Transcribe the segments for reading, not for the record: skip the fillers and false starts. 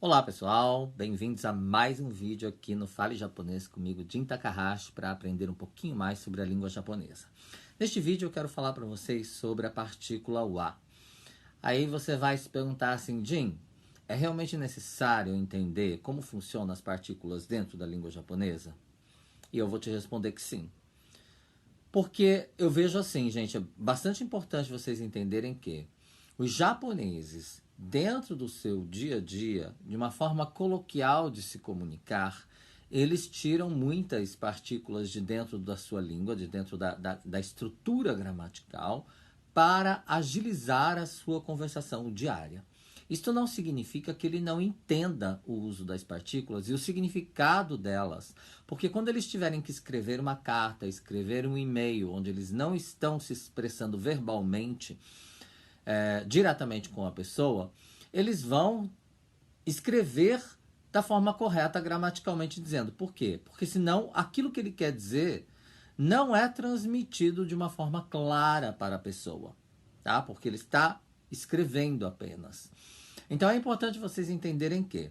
Olá pessoal, bem-vindos a mais um vídeo aqui no Fale Japonês comigo, Jin Takahashi, para aprender um pouquinho mais sobre a língua japonesa. Neste vídeo eu quero falar para vocês sobre a partícula wa. Aí você vai se perguntar assim, Jin, é realmente necessário entender como funcionam as partículas dentro da língua japonesa? E eu vou te responder que sim. Porque eu vejo assim, gente, é bastante importante vocês entenderem que os japoneses, dentro do seu dia a dia, de uma forma coloquial de se comunicar, eles tiram muitas partículas de dentro da sua língua, de dentro da estrutura gramatical, para agilizar a sua conversação diária. Isto não significa que ele não entenda o uso das partículas e o significado delas, porque quando eles tiverem que escrever uma carta, escrever um e-mail, onde eles não estão se expressando verbalmente, diretamente com a pessoa, eles vão escrever da forma correta gramaticalmente dizendo. Por quê? Porque senão aquilo que ele quer dizer não é transmitido de uma forma clara para a pessoa, tá? Porque ele está escrevendo apenas. Então é importante vocês entenderem que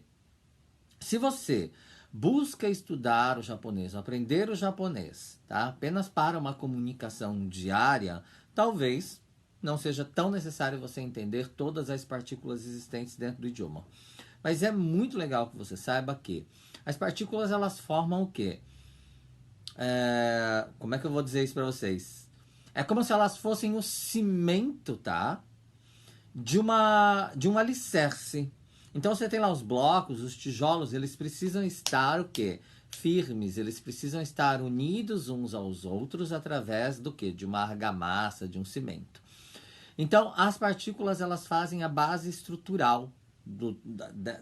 se você busca estudar o japonês, aprender o japonês, tá? Apenas para uma comunicação diária, talvez não seja tão necessário você entender todas as partículas existentes dentro do idioma. Mas é muito legal que você saiba que as partículas elas formam o quê? Como é que eu vou dizer isso para vocês? É como se elas fossem o cimento, tá? De um alicerce. Então você tem lá os blocos, os tijolos, eles precisam estar o quê? Firmes, eles precisam estar unidos uns aos outros através do quê? De uma argamassa, de um cimento. Então as partículas elas fazem a base estrutural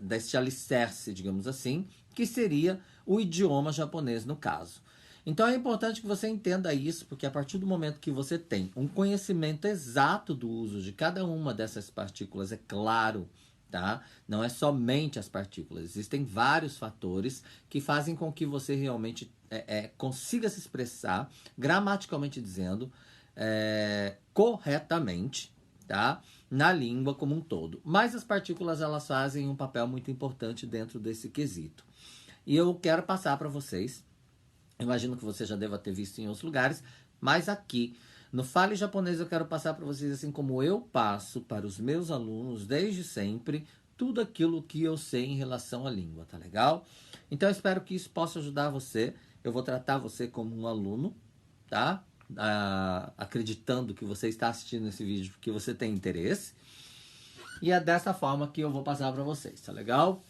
deste alicerce, digamos assim, que seria o idioma japonês no caso. Então é importante que você entenda isso, porque a partir do momento que você tem um conhecimento exato do uso de cada uma dessas partículas, é claro, tá? Não é somente as partículas, existem vários fatores que fazem com que você realmente consiga se expressar, gramaticalmente dizendo, corretamente, tá? Na língua como um todo. Mas as partículas elas fazem um papel muito importante dentro desse quesito. E eu quero passar para vocês. Imagino que você já deva ter visto em outros lugares, mas aqui no Fale Japonês eu quero passar para vocês assim como eu passo para os meus alunos desde sempre tudo aquilo que eu sei em relação à língua, tá legal? Então eu espero que isso possa ajudar você. Eu vou tratar você como um aluno, tá? Acreditando que você está assistindo esse vídeo porque você tem interesse. E é dessa forma que eu vou passar para vocês, tá legal?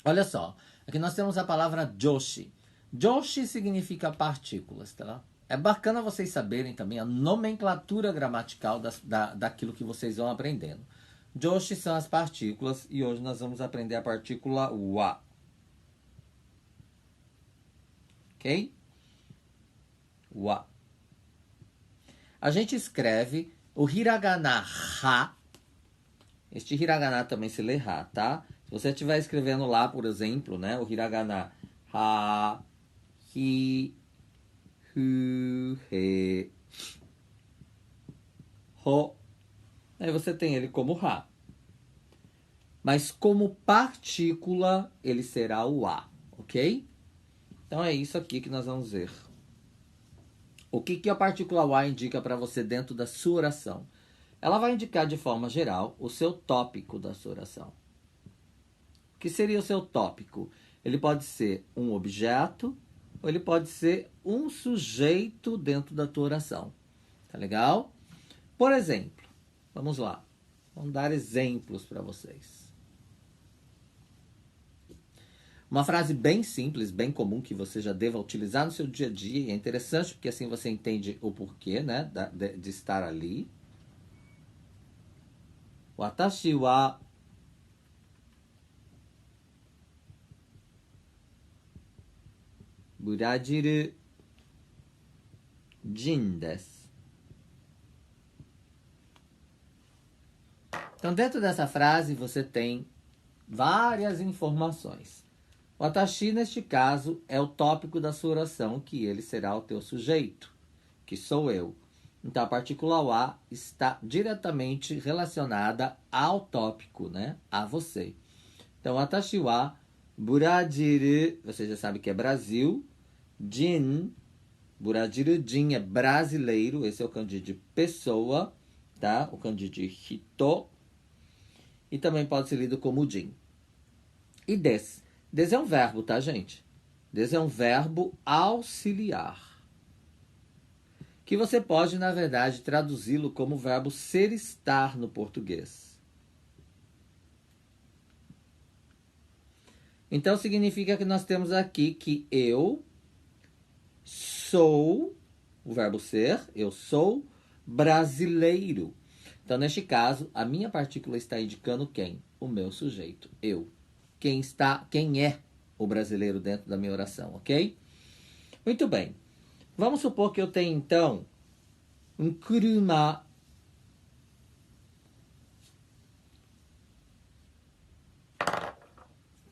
Olha só, aqui nós temos a palavra Joshi. Joshi significa partículas, tá? É bacana vocês saberem também a nomenclatura gramatical daquilo que vocês vão aprendendo. Joshi são as partículas e hoje nós vamos aprender a partícula wa. Ok? Wa. A gente escreve o hiragana ha. Este hiragana também se lê ha, tá? Se você estiver escrevendo lá, por exemplo, né, o hiragana ha, hi, hu, he, ho, aí você tem ele como ha. Mas como partícula, ele será o a, ok? Então é isso aqui que nós vamos ver. O que a partícula wa indica para você dentro da sua oração? Ela vai indicar de forma geral o seu tópico da sua oração. O que seria o seu tópico? Ele pode ser um objeto ou ele pode ser um sujeito dentro da tua oração. Tá legal? Por exemplo, vamos lá. Vamos dar exemplos para vocês. Uma frase bem simples, bem comum, que você já deva utilizar no seu dia a dia. E é interessante porque assim você entende o porquê, né, de estar ali. Watashi wa Brasil Jin desu. Então, dentro dessa frase, você tem várias informações. Watashi, neste caso, é o tópico da sua oração, que ele será o teu sujeito, que sou eu. Então, a partícula wa está diretamente relacionada ao tópico, né? A você. Então, watashi wa Brasil, você já sabe que é Brasil. Jin, Brasil, Jin é brasileiro, esse é o kanji de pessoa, tá? O kanji de hito. E também pode ser lido como Jin. E des. Des é um verbo, tá, gente? Des é um verbo auxiliar. Que você pode, na verdade, traduzi-lo como verbo ser estar no português. Então, significa que nós temos aqui que eu sou, o verbo ser, eu sou brasileiro. Então, neste caso, a minha partícula está indicando quem? O meu sujeito, eu. Quem é o brasileiro dentro da minha oração, ok? Muito bem. Vamos supor que eu tenho, então, um kuruma.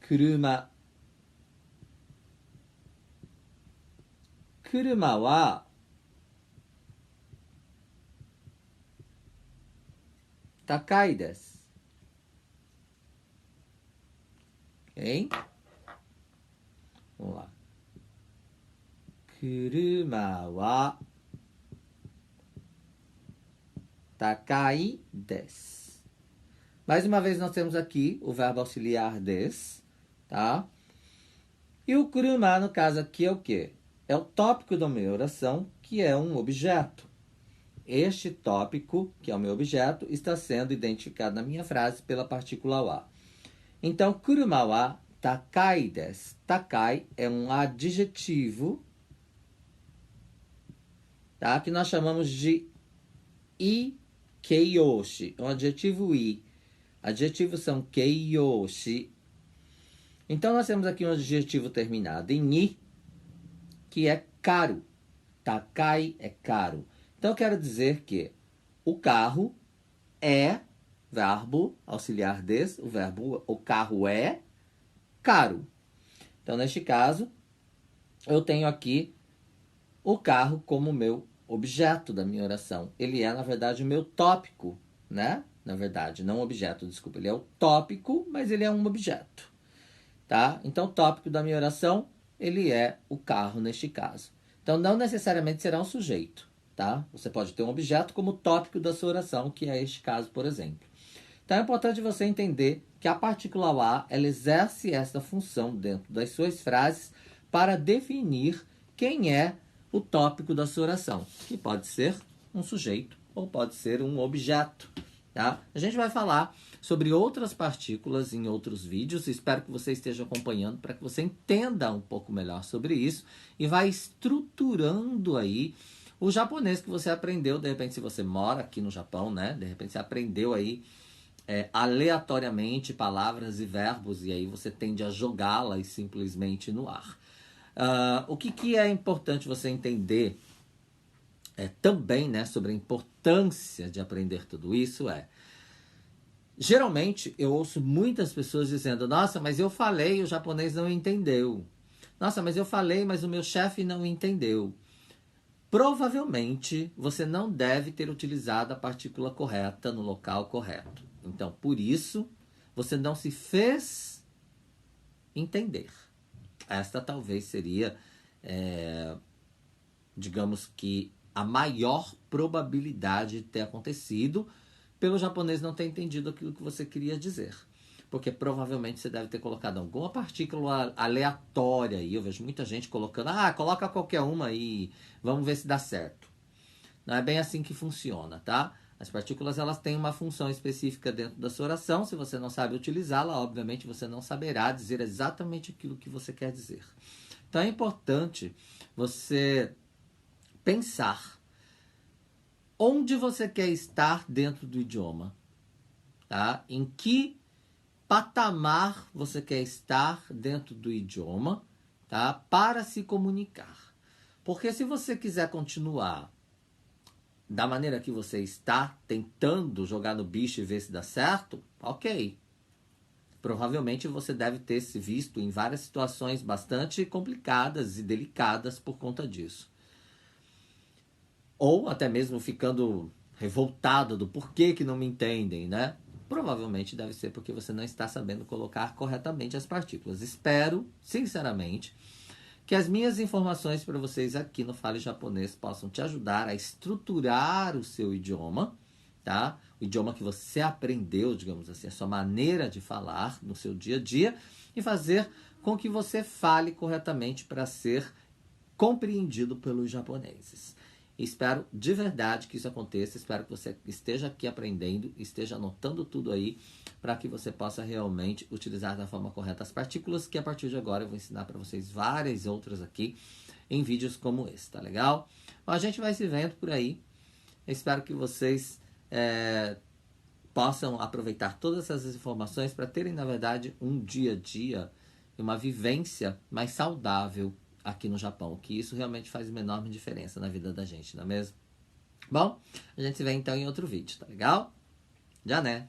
Kuruma. Kuruma wa takai desu. Ok? Vamos lá. Kuruma wa takai desu. Mais uma vez nós temos aqui o verbo auxiliar des, tá? E o kuruma, no caso aqui, é o quê? É o tópico da minha oração, que é um objeto. Este tópico, que é o meu objeto, está sendo identificado na minha frase pela partícula wa. Então, kuruma wa takai desu. Takai é um adjetivo, tá? Que nós chamamos de ikeiyoshi. Um adjetivo i. Adjetivos são keiyoshi. Então, nós temos aqui um adjetivo terminado em i, que é caro. Takai é caro. Então, eu quero dizer que o carro é verbo auxiliar des, o carro é caro. Então, neste caso, eu tenho aqui o carro como meu objeto da minha oração. Ele é, na verdade, o meu tópico, né? Na verdade, não objeto, desculpa. Ele é o tópico, mas ele é um objeto, tá? Então, o tópico da minha oração, ele é o carro neste caso. Então, não necessariamente será um sujeito, tá? Você pode ter um objeto como tópico da sua oração, que é este caso, por exemplo. Então, é importante você entender que a partícula wa, ela exerce essa função dentro das suas frases para definir quem é o tópico da sua oração, que pode ser um sujeito ou pode ser um objeto, tá? A gente vai falar sobre outras partículas em outros vídeos. Espero que você esteja acompanhando para que você entenda um pouco melhor sobre isso e vai estruturando aí o japonês que você aprendeu. De repente, se você mora aqui no Japão, né? De repente, você aprendeu aí aleatoriamente palavras e verbos e aí você tende a jogá-las simplesmente no ar. O que é importante você entender também, né, sobre a importância de aprender tudo isso geralmente eu ouço muitas pessoas dizendo: nossa, mas eu falei, o japonês não entendeu. Nossa, mas eu falei, mas o meu chefe não entendeu. Provavelmente você não deve ter utilizado a partícula correta no local correto. Então, por isso, você não se fez entender. Esta talvez seria, digamos que, a maior probabilidade de ter acontecido pelo japonês não ter entendido aquilo que você queria dizer. Porque provavelmente você deve ter colocado alguma partícula aleatória aí. Eu vejo muita gente colocando, coloca qualquer uma aí, vamos ver se dá certo. Não é bem assim que funciona, tá? As partículas, elas têm uma função específica dentro da sua oração. Se você não sabe utilizá-la, obviamente você não saberá dizer exatamente aquilo que você quer dizer. Então é importante você pensar onde você quer estar dentro do idioma, tá? Em que patamar você quer estar dentro do idioma, tá? Para se comunicar. Porque se você quiser continuar da maneira que você está, tentando jogar no bicho e ver se dá certo, ok. Provavelmente você deve ter se visto em várias situações bastante complicadas e delicadas por conta disso. Ou até mesmo ficando revoltado do porquê que não me entendem, né? provavelmente deve ser porque você não está sabendo colocar corretamente as partículas. Espero, sinceramente, que as minhas informações para vocês aqui no Fale Japonês possam te ajudar a estruturar o seu idioma, tá? O idioma que você aprendeu, digamos assim, a sua maneira de falar no seu dia a dia e fazer com que você fale corretamente para ser compreendido pelos japoneses. Espero de verdade que isso aconteça, espero que você esteja aqui aprendendo, esteja anotando tudo aí, para que você possa realmente utilizar da forma correta as partículas, que a partir de agora eu vou ensinar para vocês várias outras aqui, em vídeos como esse, tá legal? A gente vai se vendo por aí, eu espero que vocês possam aproveitar todas essas informações para terem, na verdade, um dia a dia, uma vivência mais saudável aqui no Japão, que isso realmente faz uma enorme diferença na vida da gente, não é mesmo? Bom, a gente se vê então em outro vídeo, tá legal? Já né?